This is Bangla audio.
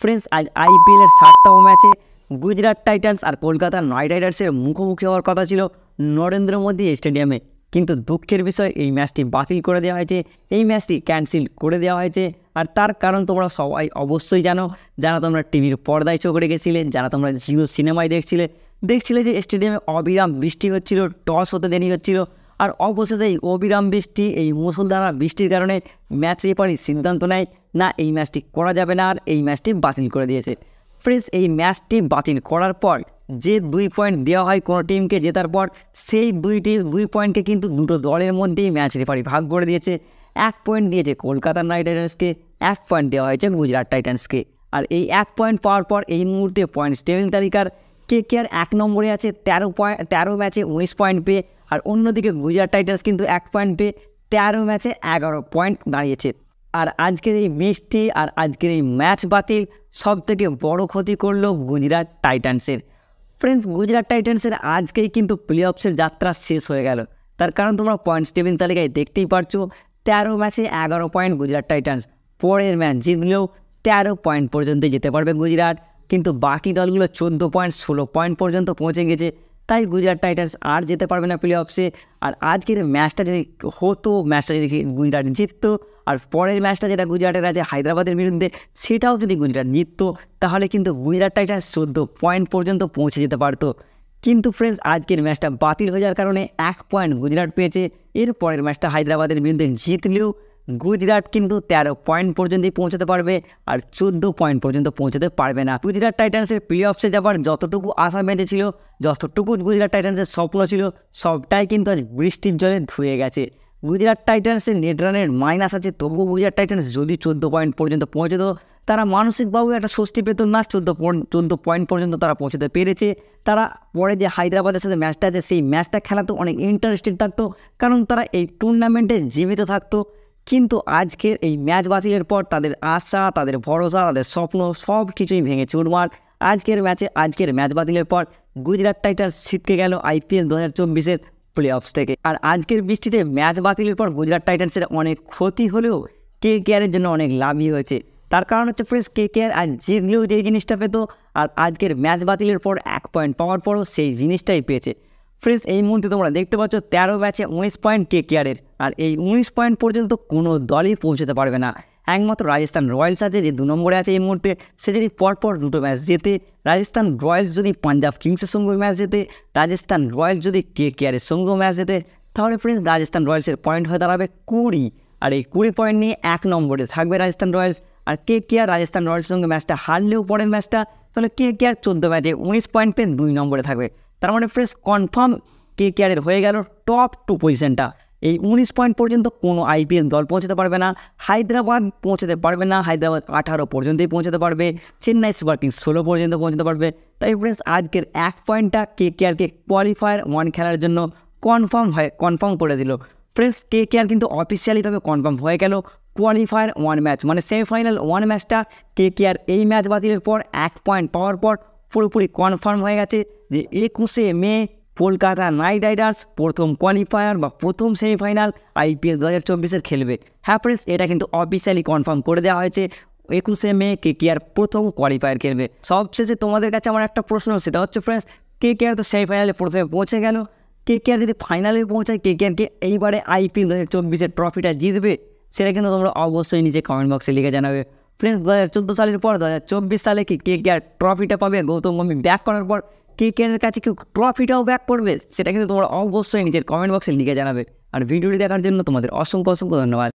ফ্রেন্ডস আজ আইপিএলের 7তম ম্যাচে গুজরাট টাইটান্স আর কলকাতা নাইট রাইডার্সের মুখোমুখি হওয়ার কথা ছিল নরেন্দ্র মোদী স্টেডিয়ামে, কিন্তু দুঃখের বিষয় এই ম্যাচটি বাতিল করে দেওয়া হয়েছে, এই ম্যাচটি ক্যান্সেল করে দেওয়া হয়েছে। আর তার কারণ তোমরা সবাই অবশ্যই জানো, যারা তোমরা টিভির পর্দায় চোখ রেখেছিলে, যারা তোমরা জিও সিনেমায় দেখছিলে যে স্টেডিয়ামে অবিরাম বৃষ্টি হচ্ছিল, টস হতে দেরি হচ্ছিল, আর অবশেষে এই অবিরাম বৃষ্টি, এই মুষলধারা বৃষ্টির কারণে ম্যাচ রেফারি সিদ্ধান্ত নেয় না এই ম্যাচটি করা যাবে না, আর এই ম্যাচটি বাতিল করে দিয়েছে। ফ্রেন্ডস এই ম্যাচটি বাতিল করার পর যে 2 পয়েন্ট দেওয়া হয় কোনো টিমকে জেতার পর, সেই 2 পয়েন্টকে কিন্তু দুটো দলের মধ্যেই ম্যাচ রেফারি ভাগ করে দিয়েছে। 1 পয়েন্ট দিয়েছে কলকাতা নাইট রাইডার্সকে, 1 পয়েন্ট দেওয়া হয়েছে গুজরাট টাইটান্সকে। আর এই 1 পয়েন্ট পাওয়ার পর এই মুহূর্তে পয়েন্টস টেবিল তালিকার কেকেআর 1 নম্বরে আছে 13 ম্যাচে 19 পয়েন্ট পেয়ে, আর অন্যদিকে গুজরাট টাইটান্স কিন্তু 1 পয়েন্ট পেয়ে 13 ম্যাচে 11 পয়েন্ট দাঁড়িয়েছে। আর আজকের এই বৃষ্টি আর আজকের এই ম্যাচ বাতিল সবথেকে বড় ক্ষতি করলো গুজরাট টাইটান্সের। ফ্রেন্ডস গুজরাট টাইটান্সের আজকেই কিন্তু প্লে অফসের যাত্রা শেষ হয়ে গেল। তার কারণ তোমরা পয়েন্টস টেবিল তালিকায় দেখতেই পারছো, 13 ম্যাচে 11 পয়েন্ট গুজরাট টাইটান্স। পরের ম্যাচ জিতলেও 13 পয়েন্ট পর্যন্ত যেতে পারবে গুজরাট, কিন্তু বাকি দলগুলো 14 পয়েন্ট 16 পয়েন্ট পর্যন্ত পৌঁছে গেছে। তাই গুজরাট টাইটান্স আর যেতে পারবে না প্লে অফসে। আর আজকের ম্যাচটা যদি হতো, ম্যাচটা যদি গুজরাট জিততো, আর পরের ম্যাচটা যেটা গুজরাটের আছে হায়দ্রাবাদের বিরুদ্ধে, সেটাও যদি গুজরাট জিততো, তাহলে কিন্তু গুজরাট টাইটান্স 14 পয়েন্ট পর্যন্ত পৌঁছে যেতে পারতো। কিন্তু ফ্রেন্ডস আজকের ম্যাচটা বাতিল হয়ে যাওয়ার কারণে 1 পয়েন্ট গুজরাট পেয়েছে। এর পরের ম্যাচটা হায়দ্রাবাদের বিরুদ্ধে জিতলেও গুজরাট কিন্তু 13 পয়েন্ট পর্যন্তই পৌঁছাতে পারবে, আর 14 পয়েন্ট পর্যন্ত পৌঁছাতে পারবে না। গুজরাট টাইটান্সের প্লে অফসে যাবার যতটুকু আশা বেঁচে ছিল, যতটুকু গুজরাট টাইটান্সের স্বপ্ন ছিল, সবটাই কিন্তু আজ বৃষ্টির জলে ধুয়ে গেছে। গুজরাট টাইটান্সের নেট রানের মাইনাস আছে, তবুও গুজরাট টাইটান্স যদি 14 পয়েন্ট পর্যন্ত পৌঁছত, তারা মানসিকভাবে একটা স্বস্তি পেত না। 14 পয়েন্ট পর্যন্ত তারা পৌঁছতে পেরেছে। তারা পরে যে হায়দ্রাবাদের সাথে ম্যাচটা আছে, সেই ম্যাচটা খেলাতেও অনেক ইন্টারেস্টিং থাকতো, কারণ তারা এই টুর্নামেন্টে জীবিত থাকতো। কিন্তু আজকের এই ম্যাচ বাতিলের পর তাদের আশা, তাদের ভরসা, তাদের স্বপ্ন সব কিছুই ভেঙে চুরমার। আজকের ম্যাচ বাতিলের পর গুজরাট টাইটান্স ছিটকে গেল আইপিএল 2024-এর প্লে অফস থেকে। আর আজকের বৃষ্টিতে ম্যাচ বাতিলের পর গুজরাট টাইটান্সের অনেক ক্ষতি হলেও কেকেআরের জন্য অনেক লাভই হয়েছে। তার কারণ হচ্ছে ফ্রেন্ডস কেকেআর আজ জিতলেও যেই জিনিসটা পেত, আর আজকের ম্যাচ বাতিলের পর 1 পয়েন্ট পাওয়ার পরও সেই জিনিসটাই পেয়েছে। ফ্রেন্ডস এই মুহূর্তে তোমরা দেখতে পাচ্ছ 13 ম্যাচে 19 পয়েন্ট কেকেআরের, আর এই 19 পয়েন্ট পর্যন্ত কোনো দলই পৌঁছতে পারবে না। একমাত্র রাজস্থান রয়্যালস আছে যে 2 নম্বরে আছে এই মুহূর্তে। সে যদি পরপর 2টো ম্যাচ জেতে, রাজস্থান রয়্যালস যদি পাঞ্জাব কিংসের সঙ্গে ম্যাচ জেতে, রাজস্থান রয়্যালস যদি কেকেআরের সঙ্গে ম্যাচ জেতে, তাহলে ফ্রেন্ডস রাজস্থান রয়্যালসের পয়েন্ট হয়ে দাঁড়াবে 20, আর এই 20 পয়েন্ট নিয়ে 1 নম্বরে থাকবে রাজস্থান রয়্যালস। আর কেকেআর রাজস্থান রয়্যালসের সঙ্গে ম্যাচটা হারলেও পরের ম্যাচটা, তাহলে কেকেআর 14 ম্যাচে 19 পয়েন্ট পেয়ে 2 নম্বরে থাকবে। তার মানে ফ্রেন্ডস কনফার্ম কেকেআরের হয়ে গেল টপ 2 পজিশনটা। এই 19 পয়েন্ট পর্যন্ত কোনো আইপিএল দল পৌঁছতে পারবে না। হায়দ্রাবাদ পৌঁছতে পারবে না, হায়দ্রাবাদ 18 পর্যন্তই পৌঁছতে পারবে, চেন্নাই সুপার কিংস 16 পর্যন্ত পৌঁছতে পারবে। তাই ফ্রেন্ডস আজকের 1 পয়েন্টটা কেকেআরকে কোয়ালিফায়ার 1 খেলার জন্য কনফার্ম করে দিল। ফ্রেন্ডস কেকেআর কিন্তু অফিসিয়ালিভাবে কনফার্ম হয়ে গেল কোয়ালিফায়ার 1 ম্যাচ, মানে সেমিফাইনাল 1 ম্যাচটা কেকেআর এই ম্যাচ বাতিলের পর 1 পয়েন্ট পাওয়ার পর পুরোপুরি কনফার্ম হয়ে গেছে যে 21শে মে কলকাতা নাইট রাইডার্স প্রথম কোয়ালিফায়ার বা প্রথম সেমিফাইনাল আইপিএল 2024-এর খেলবে। হ্যাঁ ফ্রেন্ডস এটা কিন্তু অফিসিয়ালি কনফার্ম করে দেওয়া হয়েছে, 21শে মে কেকেআর প্রথম কোয়ালিফায়ার খেলবে। সবশেষে তোমাদের কাছে আমার একটা প্রশ্ন, সেটা হচ্ছে ফ্রেন্ডস কেকেআর তো সেমিফাইনালে প্রথমে পৌঁছে গেল, কেকেআর যদি ফাইনালে পৌঁছায়, কেকেআরকে এইবারে আইপিএল 2024-এর ট্রফিটা জিতবে, সেটা কিন্তু তোমরা অবশ্যই নিচে কমেন্ট বক্সে লিখে জানাবে। ফ্রেন্ডস 2014 সালের পর 2024 সালে কি কেকেআর ট্রফিটা পাবে? গৌতম গম্ভীর ব্যাক করার পর কেকেআরের কাছে কেউ ট্রফিটাও ব্যাক করবে? সেটা কিন্তু তোমরা অবশ্যই নিচের কমেন্ট বক্সে লিখে জানাবে। আর ভিডিওটি দেখার জন্য তোমাদের অসংখ্য ধন্যবাদ।